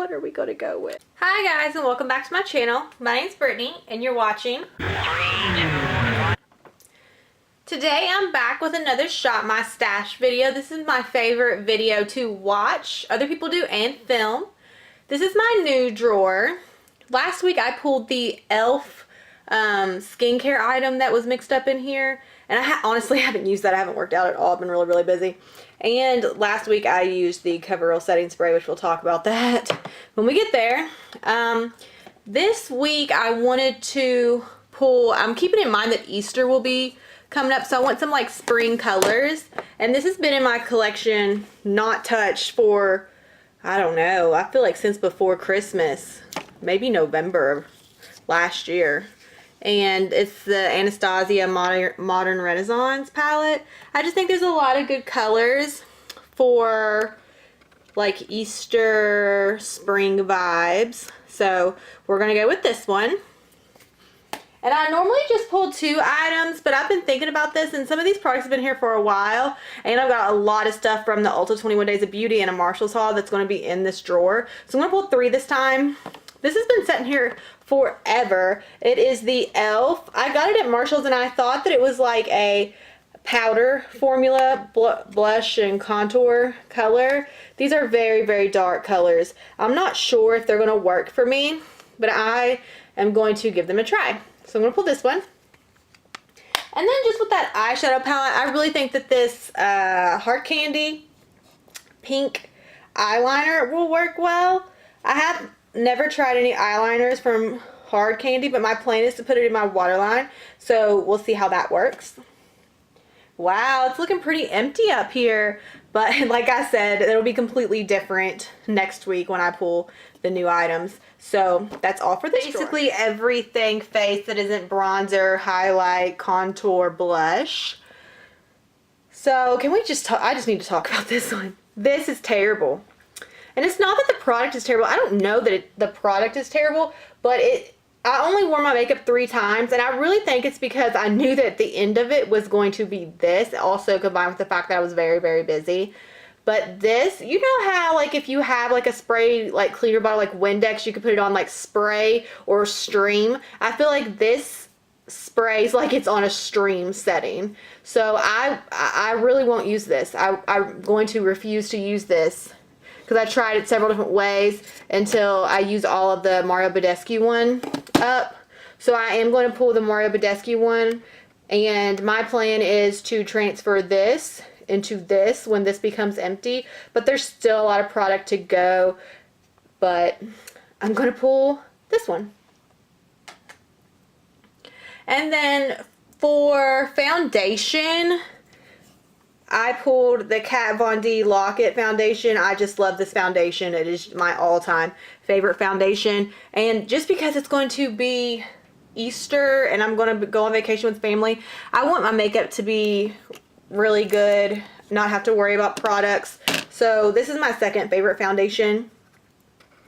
what are we going to go with? Hi guys, and welcome back to my channel. My name's Brittany and you're watching. Today I'm back with another Shop My Stash video. This is my favorite video to watch, other people do, and film. This is my new drawer. Last week I pulled the e.l.f. skincare item that was mixed up in here, and I honestly haven't used that. I haven't worked out at all. I've been really busy. And last week I used the CoverGirl setting spray, which we'll talk about that when we get there. This week I wanted to pull, I'm keeping in mind that Easter will be coming up, so I want some like spring colors, and this has been in my collection not touched for, I don't know, I feel like since before Christmas, maybe November last year. And it's the Anastasia Modern Renaissance palette. I just think there's a lot of good colors for like Easter spring vibes, so we're gonna go with this one. And I normally just pull 2 items, but I've been thinking about this, and some of these products have been here for a while, and I've got a lot of stuff from the Ulta 21 Days of Beauty and a Marshall's haul that's going to be in this drawer. So I'm going to pull 3 this time. This has been sitting here forever. It is the e.l.f. I got it at Marshall's, and I thought that it was like a powder formula, blush and contour color. These are very dark colors. I'm not sure if they're going to work for me, but I am going to give them a try. So I'm going to pull this one. And then just with that eyeshadow palette, I really think that this Heart Candy pink eyeliner will work well. I have never tried any eyeliners from Hard Candy, but my plan is to put it in my waterline. So we'll see how that works. Wow, it's looking pretty empty up here. But like I said, it'll be completely different next week when I pull the new items. So that's all for this basically drawer. Everything face that isn't bronzer, highlight, contour, blush. So can we just talk? I just need to talk about this one. This is terrible. And it's not that the product is terrible. I don't know that the product is terrible, but I only wore my makeup 3 times, and I really think it's because I knew that the end of it was going to be this, also combined with the fact that I was very busy. But this, you know how like if you have like a spray like cleaner bottle like Windex, you could put it on like spray or stream. I feel like this sprays like it's on a stream setting. So I really won't use this. I'm going to refuse to use this because I tried it several different ways until I use all of the Mario Badescu one up. So I am going to pull the Mario Badescu one, and my plan is to transfer this into this when this becomes empty, but there's still a lot of product to go, but I'm going to pull this one. And then for foundation, I pulled the Kat Von D Lock-It foundation. I just love this foundation. It is my all-time favorite foundation. And just because it's going to be Easter and I'm going to go on vacation with family, I want my makeup to be really good, not have to worry about products. So this is my second favorite foundation.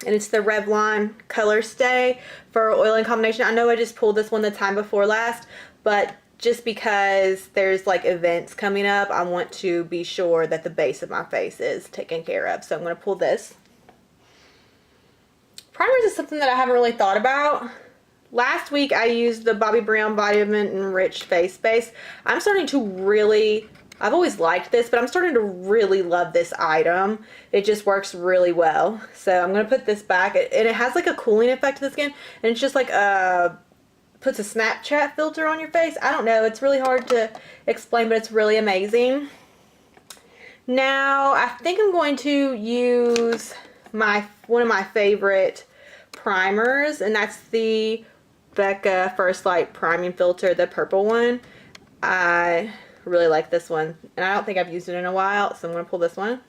And it's the Revlon Color Stay for oil and combination. I know I just pulled this one the time before last, but just because there's like events coming up, I want to be sure that the base of my face is taken care of. So I'm going to pull this. Primers is something that I haven't really thought about. Last week I used the Bobbi Brown Vitamin Enriched Face Base. I'm starting to really, I've always liked this, but I'm starting to really love this item. It just works really well. So I'm going to put this back, and it has like a cooling effect to the skin, and it's just like puts a Snapchat filter on your face. I don't know, it's really hard to explain, but it's really amazing. Now I think I'm going to use one of my favorite primers, and that's the Becca First Light Priming Filter, the purple one. I really like this one, and I don't think I've used it in a while, so I'm going to pull this one.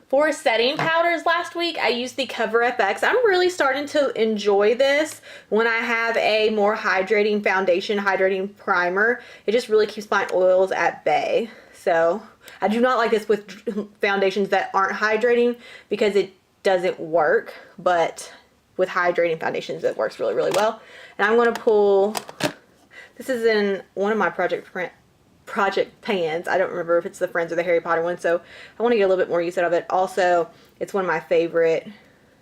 For setting powders last week, I used the Cover FX. I'm really starting to enjoy this when I have a more hydrating foundation, hydrating primer. It just really keeps my oils at bay. So I do not like this with foundations that aren't hydrating because it doesn't work, but with hydrating foundations it works really well. And I'm going to pull, this is in one of my project project pans. I don't remember if it's the Friends or the Harry Potter one, so I want to get a little bit more use out of it. Also, it's one of my favorite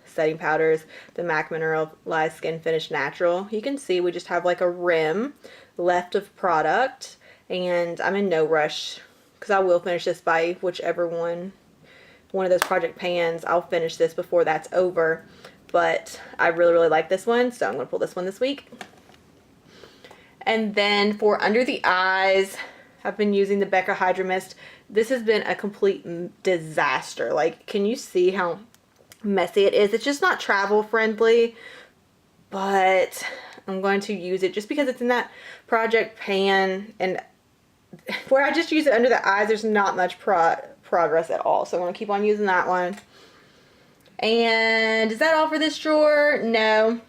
setting powders, the MAC Mineralized Skin Finish Natural. You can see we just have like a rim left of product, and I'm in no rush because I will finish this by whichever one of those project pans. I'll finish this before that's over, but I really like this one, so I'm going to pull this one this week. And then for under the eyes, I've been using the Becca Hydra Mist. This has been a complete disaster. Like, can you see how messy it is? It's just not travel friendly, but I'm going to use it just because it's in that project pan, and where I just use it under the eyes, there's not much progress at all. So I'm going to keep on using that one. And is that all for this drawer? No.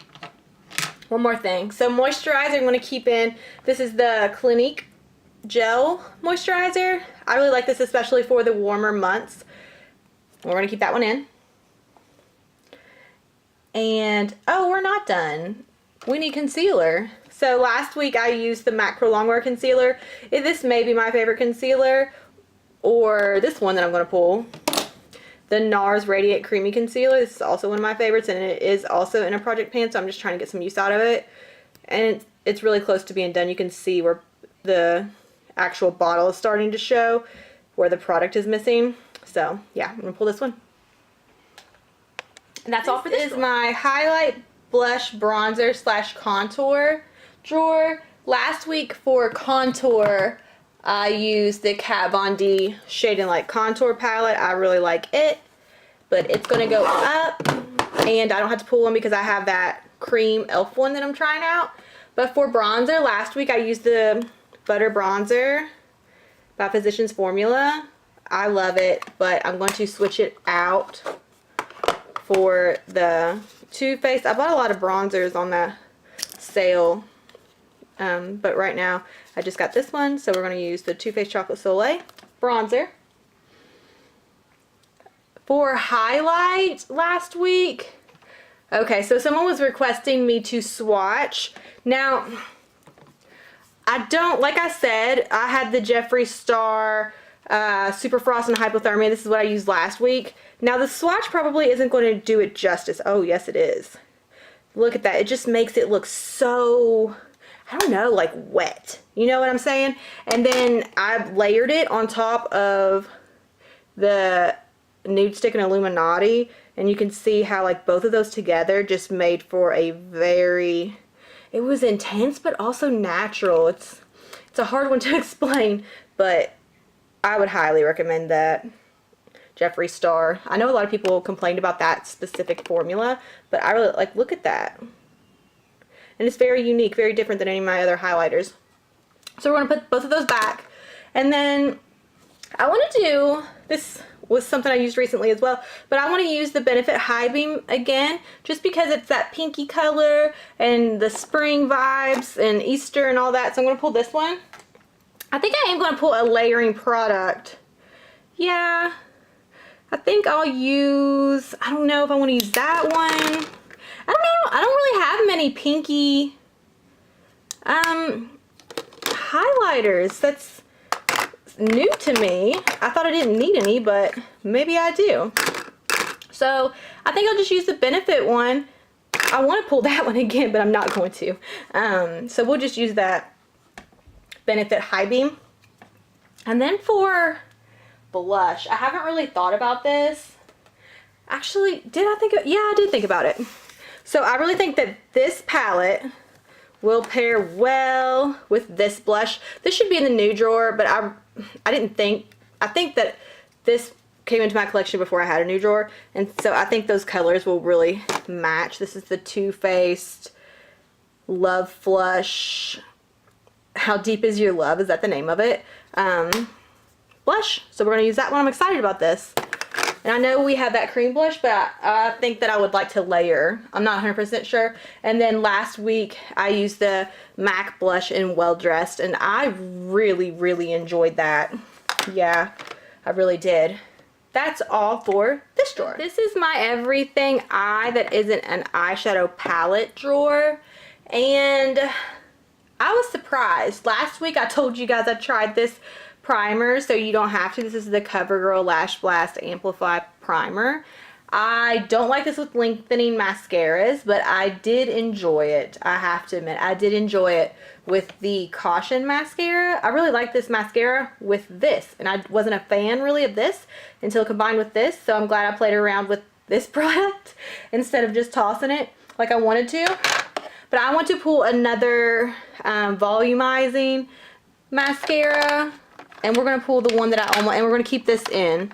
One more thing. So moisturizer I'm going to keep in. This is the Clinique Gel Moisturizer. I really like this, especially for the warmer months. We're going to keep that one in. And, oh, we're not done. We need concealer. So last week I used the MAC Pro Longwear Concealer. This may be my favorite concealer, or this one that I'm going to pull. The NARS Radiant Creamy Concealer. This is also one of my favorites, and it is also in a project pan, so I'm just trying to get some use out of it. And it's really close to being done. You can see where the actual bottle is starting to show, where the product is missing. So yeah, I'm going to pull this one. And that's all for this. This is my highlight, blush, bronzer / contour drawer. Last week for contour, I used the Kat Von D Shade and Light Contour Palette. I really like it, but it's going to go up, and I don't have to pull one because I have that cream e.l.f. one that I'm trying out. But for bronzer, last week I used the Butter Bronzer by Physicians Formula. I love it, but I'm going to switch it out for the Too Faced. I bought a lot of bronzers on that sale, but right now I just got this one, so we're going to use the Too Faced Chocolate Soleil bronzer. For highlight last week, okay, so someone was requesting me to swatch. Now, I don't, like I said, I had the Jeffree Star Super Frost and Hypothermia. This is what I used last week. Now, the swatch probably isn't going to do it justice. Oh, yes, it is. Look at that. It just makes it look so, I don't know, like wet. You know what I'm saying? And then I've layered it on top of the Nude Stick and Illuminati, and you can see how like both of those together just made for a very, it was intense but also natural. It's a hard one to explain, but I would highly recommend that Jeffree Star. I know a lot of people complained about that specific formula, but I really like, look at that. And it's very unique, very different than any of my other highlighters. So we're going to put both of those back. And then I want to do, this was something I used recently as well, but I want to use the Benefit High Beam again, just because it's that pinky color and the spring vibes and Easter and all that. So I'm going to pull this one. I think I am going to pull a layering product. Yeah, I think I'll use, I don't know if I want to use that one. I don't know, I don't really have many pinky highlighters. That's new to me. I thought I didn't need any, but maybe I do. So I think I'll just use the Benefit one. I want to pull that one again, but I'm not going to. So we'll just use that Benefit High Beam. And then for blush, I haven't really thought about this. Actually, did I think of, yeah, I did think about it. So I really think that this palette will pair well with this blush. This should be in the new drawer, but I think that this came into my collection before I had a new drawer, and so I think those colors will really match. This is the Too Faced Love Flush. How Deep Is Your Love? Is that the name of it? Blush. So we're going to use that one. I'm excited about this. And I know we have that cream blush, but I think that I would like to layer. I'm not 100% sure. And then last week I used the MAC blush in Well Dressed, and I really enjoyed that. Yeah, I really did. That's all for this drawer. This is my everything eye that isn't an eyeshadow palette drawer. And I was surprised. Last week I told you guys I tried this primer, so you don't have to. This is the CoverGirl Lash Blast Amplify Primer. I don't like this with lengthening mascaras, but I did enjoy it. I have to admit, I did enjoy it with the Caution mascara. I really like this mascara with this, and I wasn't a fan really of this until combined with this, so I'm glad I played around with this product instead of just tossing it like I wanted to. But I want to pull another volumizing mascara, and we're going to pull the one that I almost, and we're going to keep this in,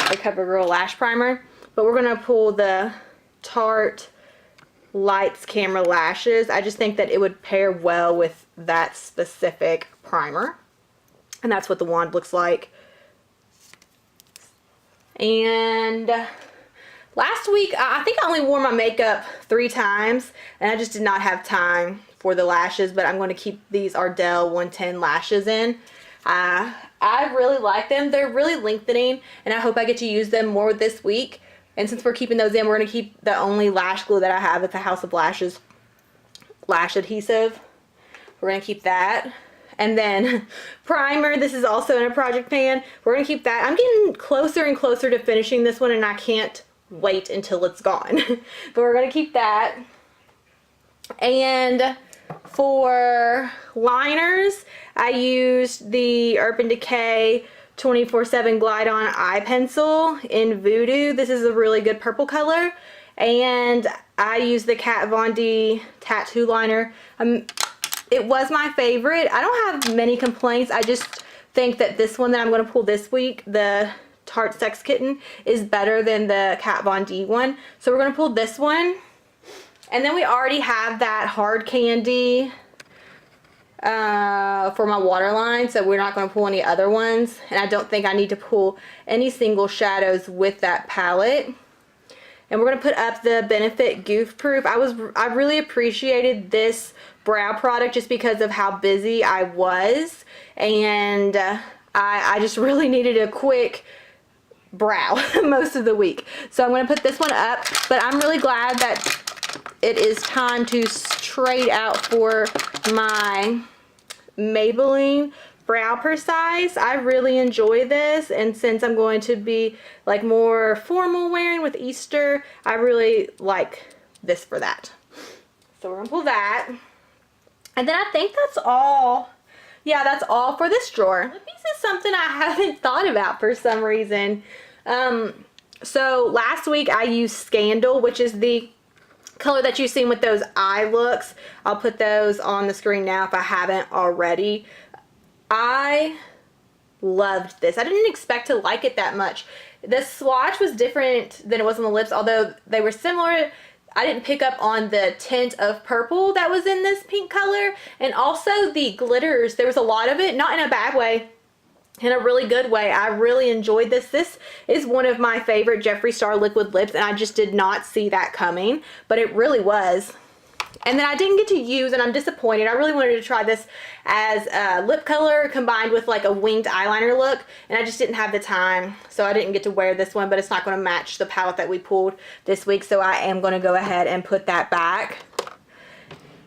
the CoverGirl Lash Primer. But we're going to pull the Tarte Lights Camera Lashes. I just think that it would pair well with that specific primer. And that's what the wand looks like. And last week, I think I only wore my makeup 3 times. And I just did not have time for the lashes. But I'm going to keep these Ardell 110 lashes in. I really like them. They're really lengthening. And I hope I get to use them more this week. And since we're keeping those in, we're going to keep the only lash glue that I have at the House of Lashes lash adhesive. We're going to keep that. And then primer, this is also in a project pan. We're going to keep that. I'm getting closer and closer to finishing this one, and I can't wait until it's gone. But we're going to keep that. And for liners, I used the Urban Decay 24/7 Glide On Eye Pencil in Voodoo. This is a really good purple color. And I used the Kat Von D tattoo liner. It was my favorite. I don't have many complaints. I just think that this one that I'm going to pull this week, the Tarte Sex Kitten, is better than the Kat Von D one. So we're going to pull this one. And then we already have that Hard Candy for my waterline, so we're not going to pull any other ones, and I don't think I need to pull any single shadows with that palette. And we're going to put up the Benefit Goof Proof. I really appreciated this brow product just because of how busy I was, and I just really needed a quick brow most of the week. So I'm going to put this one up, but I'm really glad that it is time to trade out for my Maybelline Brow Precise. I really enjoy this, and since I'm going to be like more formal wearing with Easter, I really like this for that. So we're gonna pull that. And then I think that's all. Yeah, that's all for this drawer. This is something I haven't thought about for some reason. So last week I used Scandal, which is the color that you've seen with those eye looks. I'll put those on the screen now if I haven't already. I loved this. I didn't expect to like it that much. The swatch was different than it was on the lips, although they were similar. I didn't pick up on the tint of purple that was in this pink color, and also the glitters. There was a lot of it, not in a bad way, in a really good way. I really enjoyed this. This is one of my favorite Jeffree Star liquid lips, and I just did not see that coming, but it really was. And then I didn't get to use, and I'm disappointed. I really wanted to try this as a lip color combined with like a winged eyeliner look, and I just didn't have the time, so I didn't get to wear this one, but it's not going to match the palette that we pulled this week, so I am going to go ahead and put that back.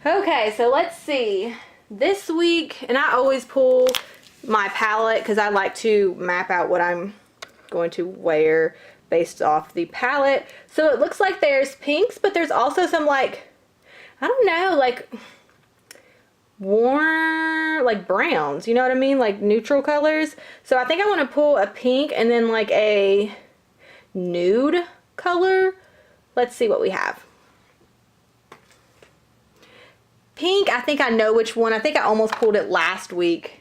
Okay, so let's see. This week, and I always pull my palette because I like to map out what I'm going to wear based off the palette. So it looks like there's pinks, but there's also some like, I don't know, like warm, like browns, you know what I mean? Like neutral colors. So I think I want to pull a pink and then like a nude color. Let's see what we have. Pink, I think I know which one. I think I almost pulled it last week.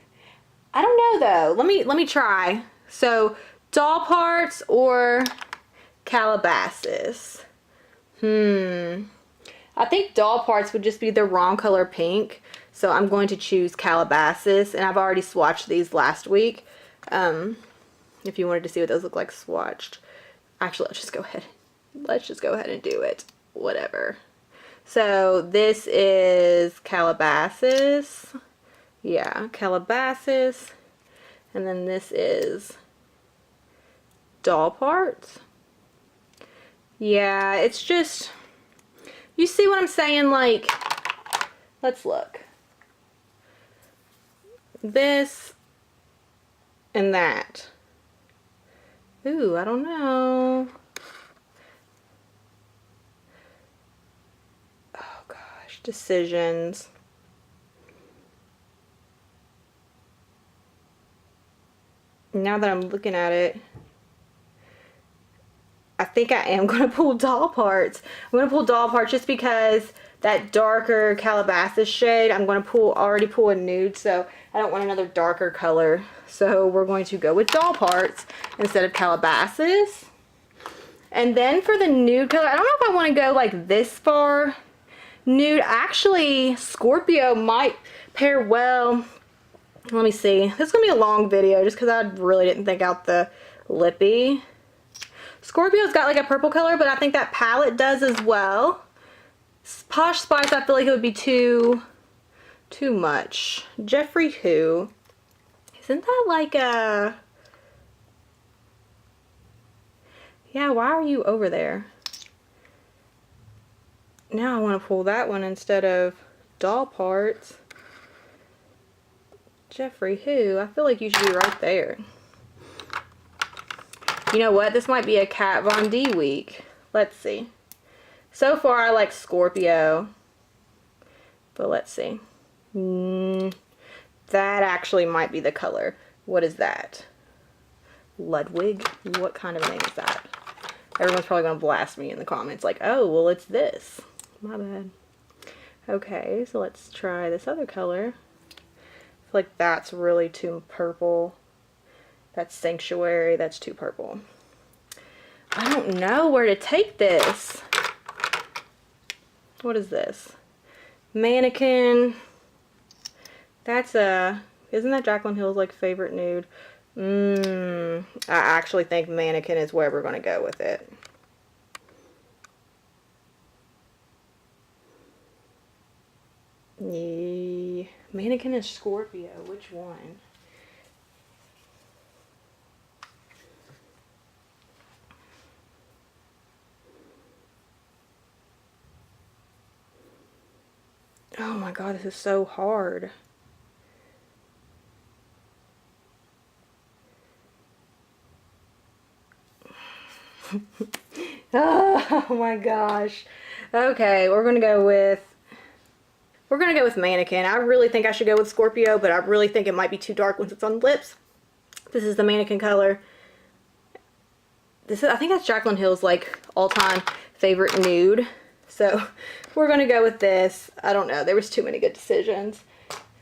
I don't know though. Let me try. So Doll Parts or Calabasas. I think Doll Parts would just be the wrong color pink. So I'm going to choose Calabasas, and I've already swatched these last week. If you wanted to see what those look like swatched. Actually, let's just go ahead. Let's just go ahead and do it. Whatever. So this is Calabasas. Yeah, Calabasas. And then this is Doll Parts. Yeah, it's just, you see what I'm saying? Like, let's look. this and that. Ooh, I don't know. Oh gosh, decisions. Now that I'm looking at it, I think I am going to pull doll parts. I'm going to pull doll parts just because that darker Calabasas shade, I'm going to already pull a nude, so I don't want another darker color. So we're going to go with doll parts instead of Calabasas. And then for the nude color, I don't know if I want to go like this far nude. Actually, Scorpio might pair well. Let me see. This is going to be a long video just because I really didn't think out the lippy. Scorpio's got like a purple color, but I think that palette does as well. Posh Spice, I feel like it would be too much. Jeffrey Who? Isn't that like a... Yeah, why are you over there? Now I want to pull that one instead of doll parts. Jeffrey Who? I feel like you should be right there. You know what? This might be a Kat Von D week. Let's see. So far, I like Scorpio. But let's see. That actually might be the color. What is that? Ludwig? What kind of name is that? Everyone's probably going to blast me in the comments. Like, oh, well, it's this. My bad. Okay, so let's try this other color. I feel like that's really too purple. That's Sanctuary. That's too purple. I don't know where to take this. What is this? Mannequin. That's a... Isn't that Jaclyn Hill's like favorite nude? I actually think Mannequin is where we're going to go with it. Yeah. Mannequin is Scorpio. Which one? Oh my god, this is so hard. Oh my gosh. Okay, we're gonna go with Mannequin. I really think I should go with Scorpio, but I really think it might be too dark once it's on the lips. This is the Mannequin color. I think that's Jaclyn Hill's like all-time favorite nude. So we're gonna go with this. I don't know, there was too many good decisions.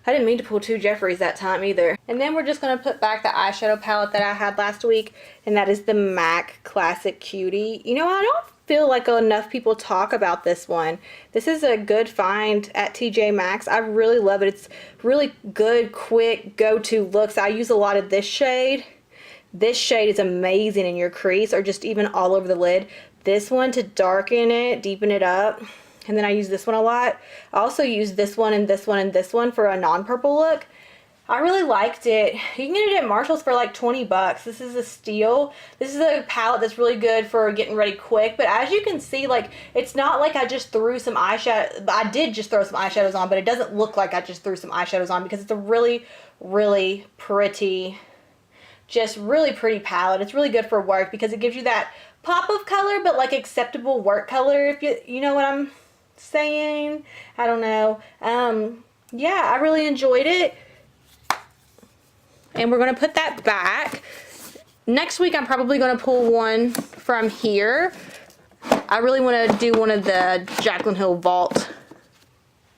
I didn't mean to pull two Jeffreys that time either. And then we're just gonna put back the eyeshadow palette that I had last week, and that is the MAC Classic Cutie. You know, I don't feel like enough people talk about this one. This is a good find at TJ Maxx. I really love it. It's really good, quick, go-to looks. I use a lot of this shade. This shade is amazing in your crease or just even all over the lid. This one to darken it, deepen it up. And then I use this one a lot. I also use this one and this one and this one for a non-purple look. I really liked it. You can get it at Marshall's for like 20 bucks. This is a steal. This is a palette that's really good for getting ready quick. But as you can see, like, it's not like I just threw some eyeshadow. I did just throw some eyeshadows on, but it doesn't look like I just threw some eyeshadows on because it's a really, really pretty, just really pretty palette. It's really good for work because it gives you that pop of color, but like acceptable work color, if you know what I'm saying. I don't know. Yeah, I really enjoyed it. And we're going to put that back. Next week, I'm probably going to pull one from here. I really want to do one of the Jaclyn Hill Vault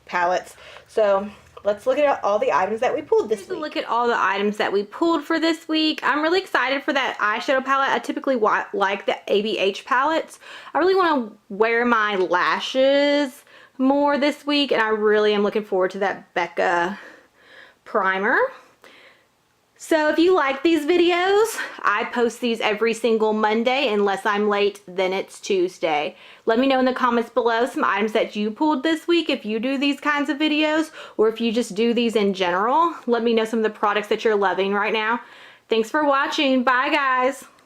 palettes. So let's look at all the items that we pulled this week. Look at all the items that we pulled for this week. I'm really excited for that eyeshadow palette. I typically like the ABH palettes. I really want to wear my lashes more this week, and I really am looking forward to that Becca primer. So if you like these videos, I post these every single Monday. Unless I'm late, then it's Tuesday. Let me know in the comments below some items that you pulled this week if you do these kinds of videos, or if you just do these in general. Let me know some of the products that you're loving right now. Thanks for watching. Bye, guys.